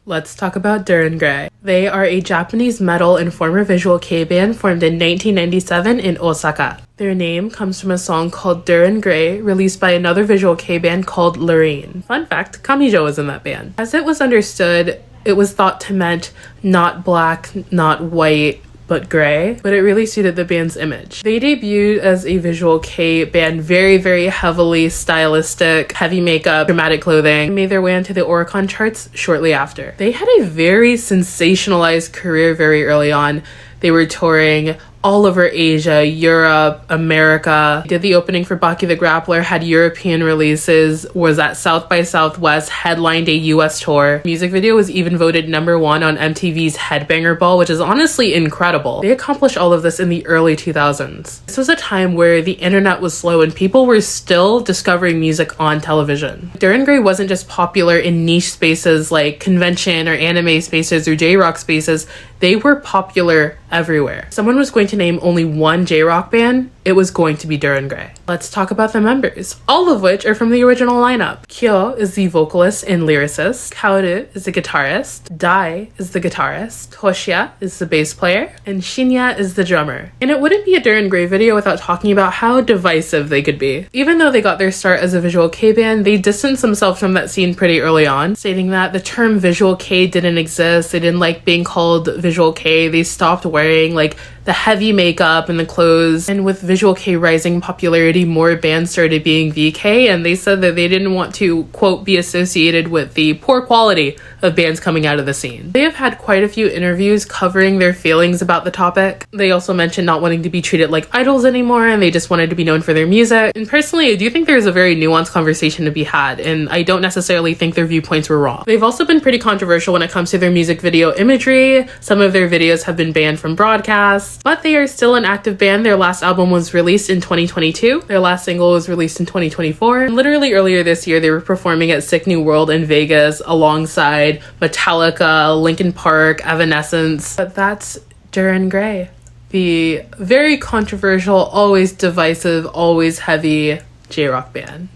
Let's talk about JRock. They are a Japanese metal and former visual kei band formed in 1997 in Osaka. Their name comes from a song called JRock, released by another visual kei band called Lorraine. Fun fact, Kamijo was in that band. As it was understood, it was thought to meant not black, not white, but gray, but it really suited the band's image. They debuted as a visual kei band, very heavily stylistic, heavy makeup, dramatic clothing, and made their way onto the Oricon charts shortly after. They had a very sensationalized career very early on. They were touring all over Asia, Europe, America. Did the opening for Baki the Grappler, had European releases, was at South by Southwest, headlined a US tour. Music video was even voted #1 on MTV's Headbanger Ball, which is honestly incredible. They accomplished all of this in the early 2000s. This was a time where the internet was slow and people were still discovering music on television. JRock wasn't just popular in niche spaces like convention or anime spaces or JRock spaces, they were popular everywhere. Someone was going to name only one JRock band, it was going to be JRock. Let's talk about the members, all of which are from the original lineup. Kyo is the vocalist and lyricist, Kaoru is the guitarist, Dai is the guitarist, Toshiya is the bass player, and Shinya is the drummer. And it wouldn't be a JRock video without talking about how divisive they could be. Even though they got their start as a visual kei band, they distanced themselves from that scene pretty early on, stating that the term visual kei didn't exist, they didn't like being called visual kei, they stopped wearing like the heavy makeup and the clothes, and with visual kei rising in popularity, more bands started being VK, and they said that they didn't want to, quote, be associated with the poor quality of bands coming out of the scene. They have had quite a few interviews covering their feelings about the topic. They also mentioned not wanting to be treated like idols anymore, and they just wanted to be known for their music. And personally, I do think there's a very nuanced conversation to be had, and I don't necessarily think their viewpoints were wrong. They've also been pretty controversial when it comes to their music video imagery. Some of their videos have been banned from broadcasts, but they are still an active band. Their last album was released in 2022. Their last single was released in 2024. And literally earlier this year, they were performing at Sick New World in Vegas alongside Metallica, Linkin Park, Evanescence. But that's JRock, the very controversial, always divisive, always heavy JRock band.